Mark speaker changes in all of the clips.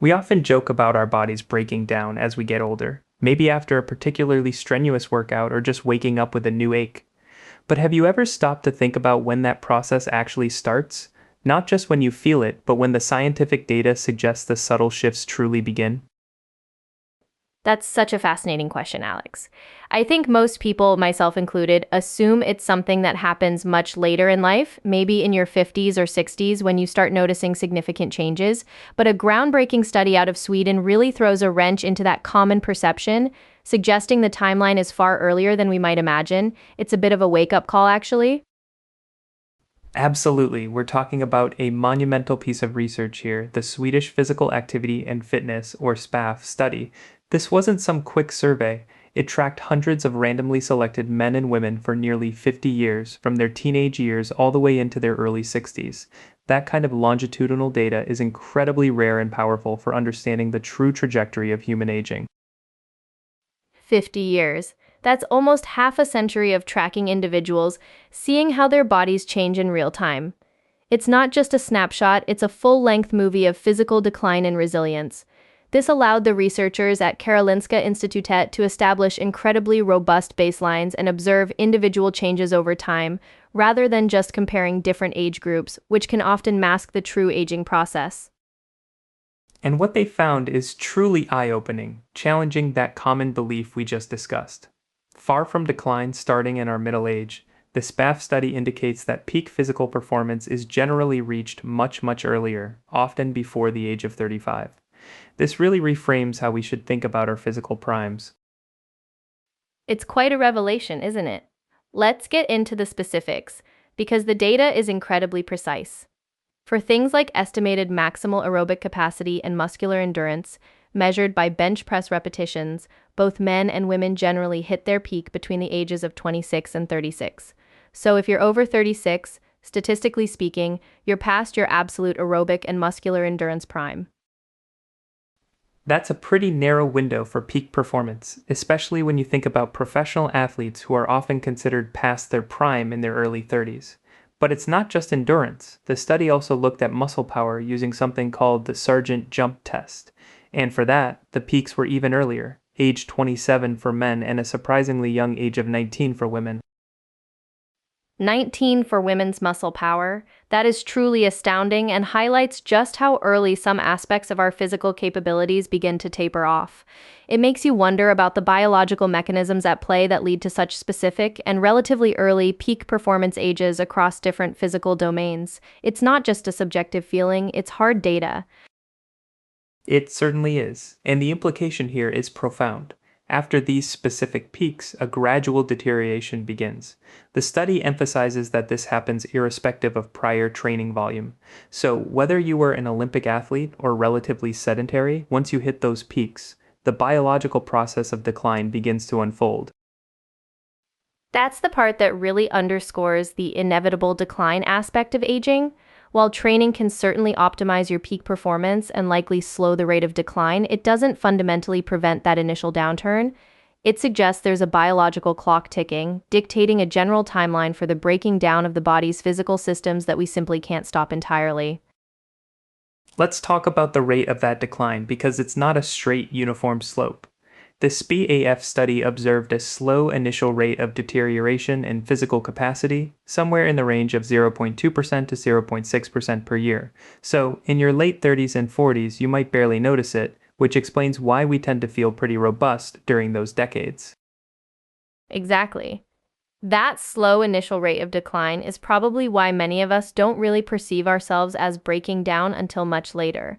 Speaker 1: We often joke about our bodies breaking down as we get older, maybe after a particularly strenuous workout or just waking up with a new ache. But have you ever stopped to think about when that process actually starts? Not just when you feel it, but when the scientific data suggests the subtle shifts truly begin?
Speaker 2: That's such a fascinating question, Alex. I think most people, myself included, assume it's something that happens much later in life, maybe in your 50s or 60s when you start noticing significant changes. But a groundbreaking study out of Sweden really throws a wrench into that common perception, suggesting the timeline is far earlier than we might imagine. It's a bit of a wake up call, actually.
Speaker 1: Absolutely, we're talking about a monumental piece of research here, the Swedish Physical Activity and Fitness, or SPAF, study. This wasn't some quick survey. It tracked hundreds of randomly selected men and women for nearly 50 years, from their teenage years all the way into their early 60s. That kind of longitudinal data is incredibly rare and powerful for understanding the true trajectory of human aging.
Speaker 2: 50 years. That's almost half a century of tracking individuals, seeing how their bodies change in real time. It's not just a snapshot, it's a full length movie of physical decline and resilience. This allowed the researchers at Karolinska Institutet to establish incredibly robust baselines and observe individual changes over time, rather than just comparing different age groups, which can often mask the true aging process.
Speaker 1: And what they found is truly eye opening, challenging that common belief we just discussed. Far from decline starting in our middle age, the SPAF study indicates that peak physical performance is generally reached much earlier, often before the age of 35. This really reframes how we should think about our physical primes.
Speaker 2: It's quite a revelation, isn't it? Let's get into the specifics, because the data is incredibly precise. For things like estimated maximal aerobic capacity and muscular endurance, measured by bench press repetitions, both men and women generally hit their peak between the ages of 26 and 36. So if you're over 36, statistically speaking, you're past your absolute aerobic and muscular endurance prime.
Speaker 1: That's a pretty narrow window for peak performance, especially when you think about professional athletes who are often considered past their prime in their early 30s. But it's not just endurance. The study also looked at muscle power using something called the Sargent jump test. And for that, the peaks were even earlier, age 27 for men and a surprisingly young age of 19 for women.
Speaker 2: 19 for women's muscle power. That is truly astounding and highlights just how early some aspects of our physical capabilities begin to taper off. It makes you wonder about the biological mechanisms at play that lead to such specific and relatively early peak performance ages across different physical domains. It's not just a subjective feeling, it's hard data.
Speaker 1: It certainly is, and the implication here is profound. After these specific peaks, a gradual deterioration begins. The study emphasizes that this happens irrespective of prior training volume. So, whether you were an Olympic athlete or relatively sedentary, once you hit those peaks, the biological process of decline begins to unfold.
Speaker 2: That's the part that really underscores the inevitable decline aspect of aging. While training can certainly optimize your peak performance and likely slow the rate of decline, it doesn't fundamentally prevent that initial downturn. It suggests there's a biological clock ticking, dictating a general timeline for the breaking down of the body's physical systems that we simply can't stop entirely.
Speaker 1: Let's talk about the rate of that decline because it's not a straight, uniform slope. The SPAF study observed a slow initial rate of deterioration in physical capacity, somewhere in the range of 0.2% to 0.6% per year. So, in your late 30s and 40s, you might barely notice it, which explains why we tend to feel pretty robust during those decades.
Speaker 2: Exactly. That slow initial rate of decline is probably why many of us don't really perceive ourselves as breaking down until much later.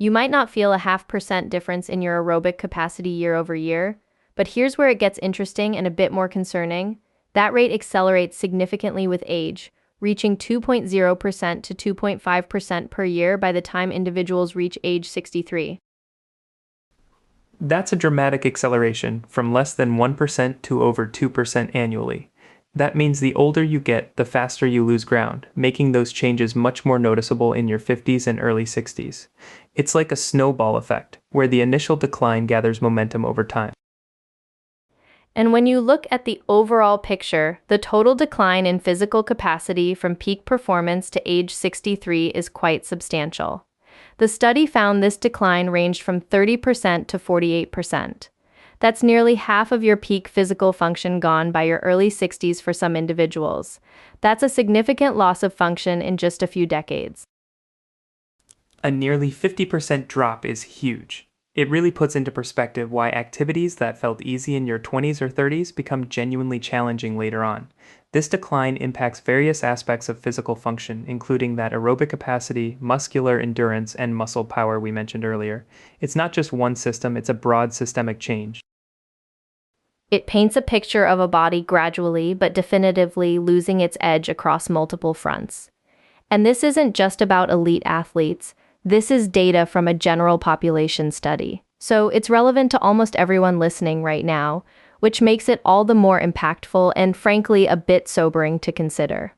Speaker 2: You might not feel a 0.5% difference in your aerobic capacity year over year, but here's where it gets interesting and a bit more concerning. That rate accelerates significantly with age, reaching 2.0% to 2.5% per year by the time individuals reach age 63.
Speaker 1: That's a dramatic acceleration from less than 1% to over 2% annually. That means the older you get, the faster you lose ground, making those changes much more noticeable in your 50s and early 60s. It's like a snowball effect, where the initial decline gathers momentum over time.
Speaker 2: And when you look at the overall picture, the total decline in physical capacity from peak performance to age 63 is quite substantial. The study found this decline ranged from 30% to 48%. That's nearly half of your peak physical function gone by your early 60s for some individuals. That's a significant loss of function in just a few decades.
Speaker 1: A nearly 50% drop is huge. It really puts into perspective why activities that felt easy in your 20s or 30s become genuinely challenging later on. This decline impacts various aspects of physical function, including that aerobic capacity, muscular endurance, and muscle power we mentioned earlier. It's not just one system, it's a broad systemic change.
Speaker 2: It paints a picture of a body gradually but definitively losing its edge across multiple fronts. And this isn't just about elite athletes. This is data from a general population study. So it's relevant to almost everyone listening right now, which makes it all the more impactful and frankly a bit sobering to consider.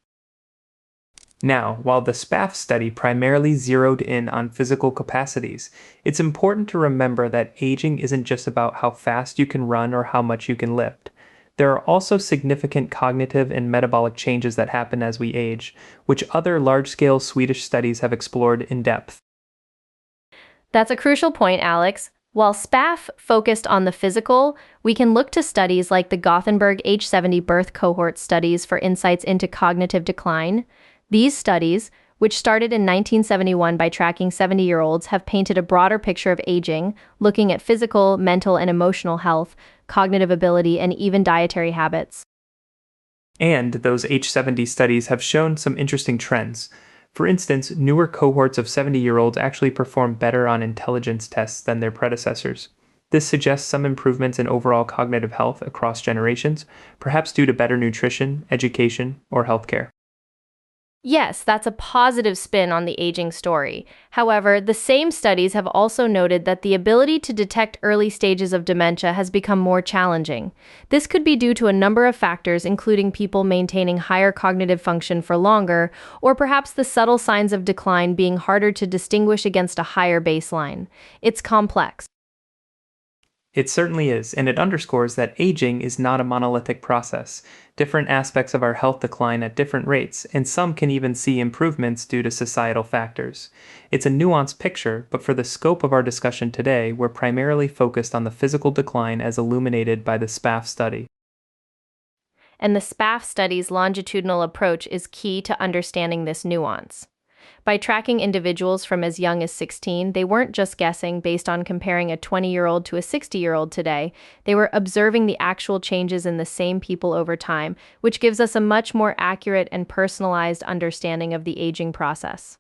Speaker 1: Now, while the SPAF study primarily zeroed in on physical capacities, it's important to remember that aging isn't just about how fast you can run or how much you can lift. There are also significant cognitive and metabolic changes that happen as we age, which other large-scale Swedish studies have explored in depth.
Speaker 2: That's a crucial point, Alex. While SPAF focused on the physical, we can look to studies like the Gothenburg age 70 birth cohort studies for insights into cognitive decline. These studies, which started in 1971 by tracking 70-year-olds, have painted a broader picture of aging, looking at physical, mental, and emotional health, cognitive ability, and even dietary habits.
Speaker 1: And those H70 studies have shown some interesting trends. For instance, newer cohorts of 70-year-olds actually perform better on intelligence tests than their predecessors. This suggests some improvements in overall cognitive health across generations, perhaps due to better nutrition, education, or healthcare.
Speaker 2: Yes, that's a positive spin on the aging story. However, the same studies have also noted that the ability to detect early stages of dementia has become more challenging. This could be due to a number of factors, including people maintaining higher cognitive function for longer, or perhaps the subtle signs of decline being harder to distinguish against a higher baseline. It's complex.
Speaker 1: It certainly is, and it underscores that aging is not a monolithic process. Different aspects of our health decline at different rates, and some can even see improvements due to societal factors. It's a nuanced picture, but for the scope of our discussion today, we're primarily focused on the physical decline as illuminated by the SPAF study.
Speaker 2: And the SPAF study's longitudinal approach is key to understanding this nuance. By tracking individuals from as young as 16, they weren't just guessing based on comparing a 20-year-old to a 60-year-old today. They were observing the actual changes in the same people over time, which gives us a much more accurate and personalized understanding of the aging process.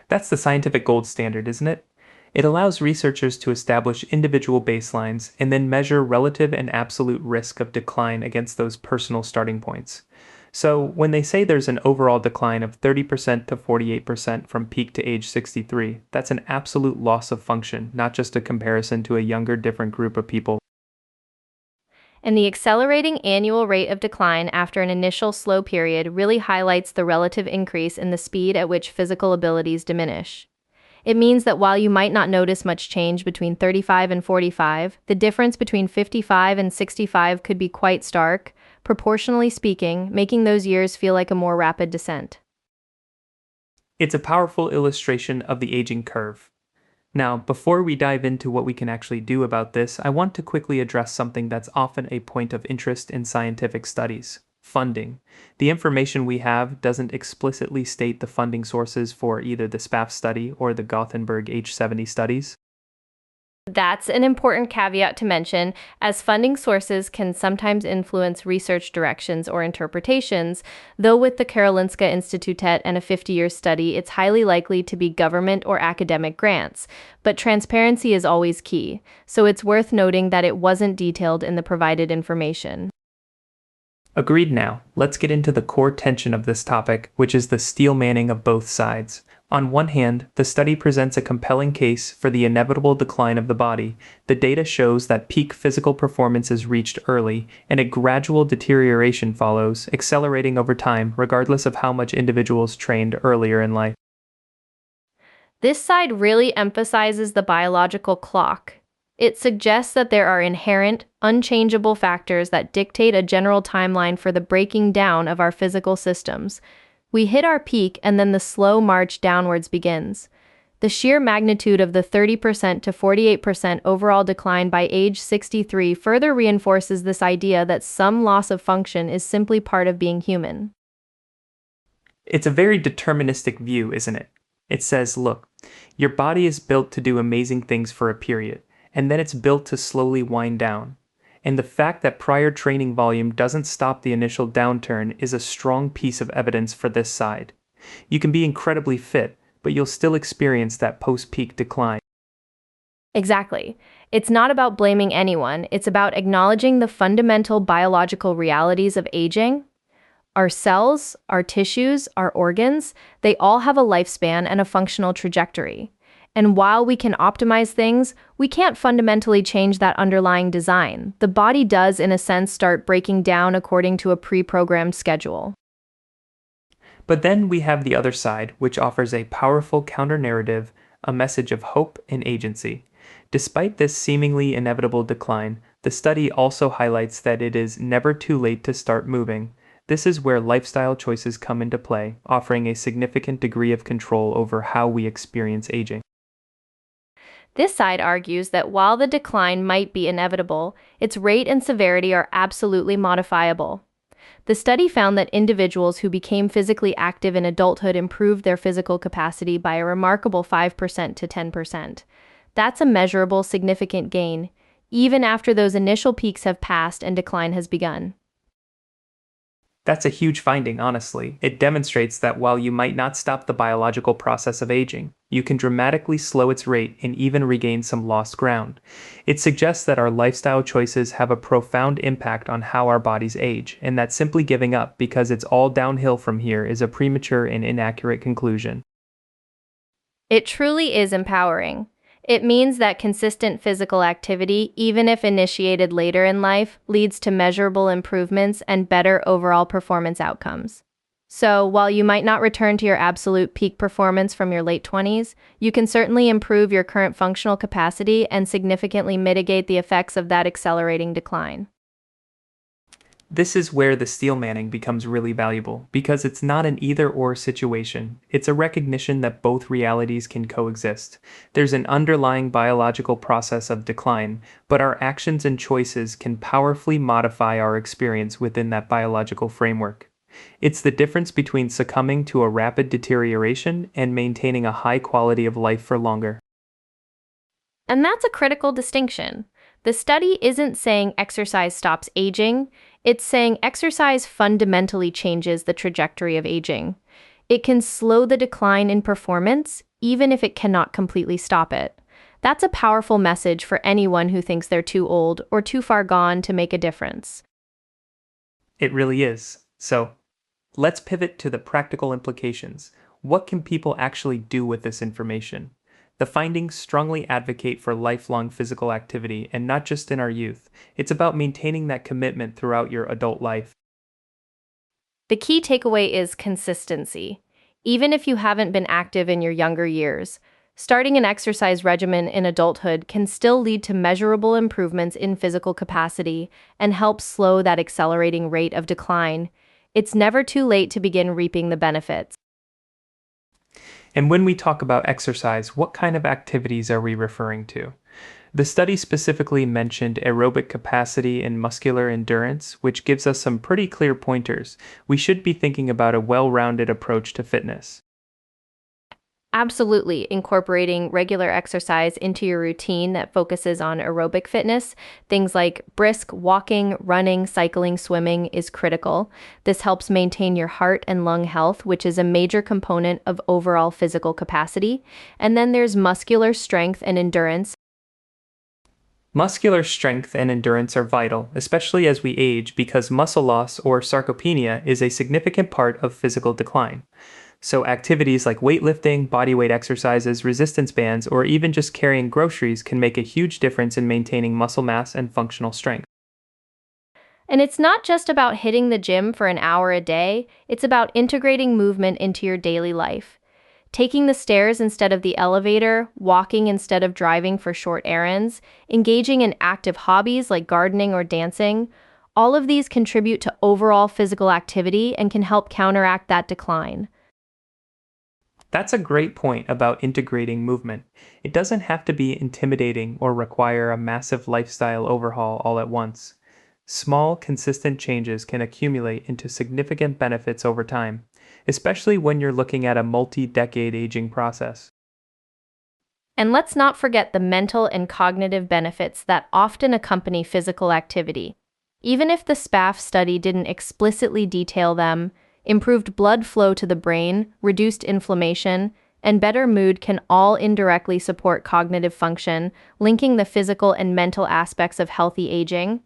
Speaker 1: That's the scientific gold standard, isn't it? It allows researchers to establish individual baselines and then measure relative and absolute risk of decline against those personal starting points. So, when they say there's an overall decline of 30% to 48% from peak to age 63, that's an absolute loss of function, not just a comparison to a younger, different group of people.
Speaker 2: And the accelerating annual rate of decline after an initial slow period really highlights the relative increase in the speed at which physical abilities diminish. It means that while you might not notice much change between 35 and 45, the difference between 55 and 65 could be quite stark, proportionally speaking, making those years feel like a more rapid descent.
Speaker 1: It's a powerful illustration of the aging curve. Now, before we dive into what we can actually do about this, I want to quickly address something that's often a point of interest in scientific studies: funding. The information we have doesn't explicitly state the funding sources for either the SPAF study or the Gothenburg H70 studies.
Speaker 2: That's an important caveat to mention, as funding sources can sometimes influence research directions or interpretations, though with the Karolinska Institutet and a 50-year study, it's highly likely to be government or academic grants. But transparency is always key, so it's worth noting that it wasn't detailed in the provided information.
Speaker 1: Agreed now. Let's get into the core tension of this topic, which is the steel manning of both sides. On one hand, the study presents a compelling case for the inevitable decline of the body. The data shows that peak physical performance is reached early, and a gradual deterioration follows, accelerating over time, regardless of how much individuals trained earlier in life.
Speaker 2: This side really emphasizes the biological clock. It suggests that there are inherent, unchangeable factors that dictate a general timeline for the breaking down of our physical systems. We hit our peak and then the slow march downwards begins. The sheer magnitude of the 30% to 48% overall decline by age 63 further reinforces this idea that some loss of function is simply part of being human.
Speaker 1: It's a very deterministic view, isn't it? It says, look, your body is built to do amazing things for a period, and then it's built to slowly wind down. And the fact that prior training volume doesn't stop the initial downturn is a strong piece of evidence for this side. You can be incredibly fit, but you'll still experience that post-peak decline.
Speaker 2: Exactly. It's not about blaming anyone, it's about acknowledging the fundamental biological realities of aging. Our cells, our tissues, our organs, they all have a lifespan and a functional trajectory. And while we can optimize things, we can't fundamentally change that underlying design. The body does, in a sense, start breaking down according to a pre-programmed schedule.
Speaker 1: But then we have the other side, which offers a powerful counter-narrative, a message of hope and agency. Despite this seemingly inevitable decline, the study also highlights that it is never too late to start moving. This is where lifestyle choices come into play, offering a significant degree of control over how we experience aging.
Speaker 2: This side argues that while the decline might be inevitable, its rate and severity are absolutely modifiable. The study found that individuals who became physically active in adulthood improved their physical capacity by a remarkable 5% to 10%. That's a measurable, significant gain, even after those initial peaks have passed and decline has begun.
Speaker 1: That's a huge finding, honestly. It demonstrates that while you might not stop the biological process of aging, you can dramatically slow its rate and even regain some lost ground. It suggests that our lifestyle choices have a profound impact on how our bodies age, and that simply giving up because it's all downhill from here is a premature and inaccurate conclusion.
Speaker 2: It truly is empowering. It means that consistent physical activity, even if initiated later in life, leads to measurable improvements and better overall performance outcomes. So, while you might not return to your absolute peak performance from your late 20s, you can certainly improve your current functional capacity and significantly mitigate the effects of that accelerating decline.
Speaker 1: This is where the steel manning becomes really valuable, because it's not an either-or situation. It's a recognition that both realities can coexist. There's an underlying biological process of decline, but our actions and choices can powerfully modify our experience within that biological framework. It's the difference between succumbing to a rapid deterioration and maintaining a high quality of life for longer.
Speaker 2: And that's a critical distinction. The study isn't saying exercise stops aging, it's saying exercise fundamentally changes the trajectory of aging. It can slow the decline in performance, even if it cannot completely stop it. That's a powerful message for anyone who thinks they're too old or too far gone to make a difference.
Speaker 1: It really is. So, let's pivot to the practical implications. What can people actually do with this information? The findings strongly advocate for lifelong physical activity, and not just in our youth. It's about maintaining that commitment throughout your adult life.
Speaker 2: The key takeaway is consistency. Even if you haven't been active in your younger years, starting an exercise regimen in adulthood can still lead to measurable improvements in physical capacity and help slow that accelerating rate of decline. It's never too late to begin reaping the benefits.
Speaker 1: And when we talk about exercise, what kind of activities are we referring to? The study specifically mentioned aerobic capacity and muscular endurance, which gives us some pretty clear pointers. We should be thinking about a well-rounded approach to fitness.
Speaker 2: Absolutely, incorporating regular exercise into your routine that focuses on aerobic fitness, things like brisk walking, running, cycling, swimming, is critical. This helps maintain your heart and lung health, which is a major component of overall physical capacity. And then there's muscular strength and endurance.
Speaker 1: Muscular strength and endurance are vital, especially as we age, because muscle loss or sarcopenia is a significant part of physical decline. So activities like weightlifting, bodyweight exercises, resistance bands, or even just carrying groceries can make a huge difference in maintaining muscle mass and functional strength.
Speaker 2: And it's not just about hitting the gym for an hour a day, it's about integrating movement into your daily life. Taking the stairs instead of the elevator, walking instead of driving for short errands, engaging in active hobbies like gardening or dancing, all of these contribute to overall physical activity and can help counteract that decline.
Speaker 1: That's a great point about integrating movement. It doesn't have to be intimidating or require a massive lifestyle overhaul all at once. Small, consistent changes can accumulate into significant benefits over time, especially when you're looking at a multi decade aging process.
Speaker 2: And let's not forget the mental and cognitive benefits that often accompany physical activity. Even if the SPAF study didn't explicitly detail them, improved blood flow to the brain, reduced inflammation, and better mood can all indirectly support cognitive function, linking the physical and mental aspects of healthy aging.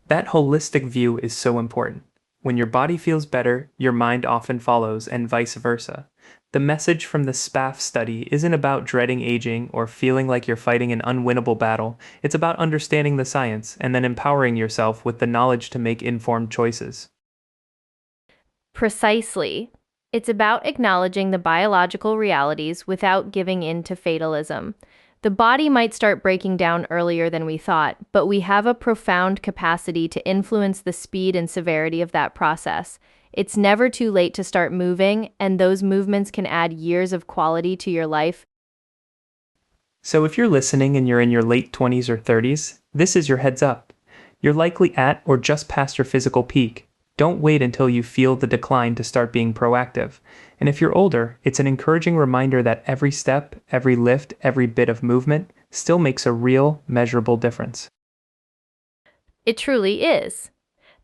Speaker 1: That holistic view is so important. When your body feels better, your mind often follows, and vice versa. The message from the SPAF study isn't about dreading aging or feeling like you're fighting an unwinnable battle. It's about understanding the science and then empowering yourself with the knowledge to make informed choices.
Speaker 2: Precisely. It's about acknowledging the biological realities without giving in to fatalism. The body might start breaking down earlier than we thought, but we have a profound capacity to influence the speed and severity of that process. It's never too late to start moving, and those movements can add years of quality to your life.
Speaker 1: So if you're listening and you're in your late 20s or 30s, this is your heads up. You're likely at or just past your physical peak. Don't wait until you feel the decline to start being proactive. And if you're older, it's an encouraging reminder that every step, every lift, every bit of movement still makes a real, measurable difference.
Speaker 2: It truly is.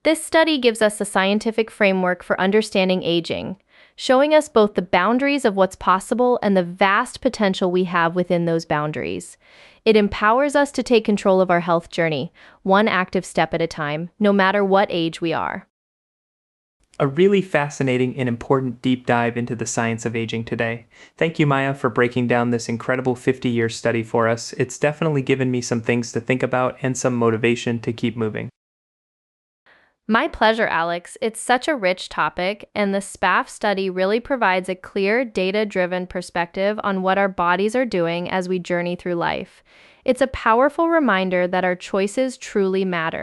Speaker 2: This study gives us a scientific framework for understanding aging, showing us both the boundaries of what's possible and the vast potential we have within those boundaries. It empowers us to take control of our health journey, one active step at a time, no matter what age we are.
Speaker 1: A really fascinating and important deep dive into the science of aging today. Thank you, Maya, for breaking down this incredible 50-year study for us. It's definitely given me some things to think about and some motivation to keep moving.
Speaker 2: My pleasure, Alex. It's such a rich topic, and the SPAF study really provides a clear, data-driven perspective on what our bodies are doing as we journey through life. It's a powerful reminder that our choices truly matter.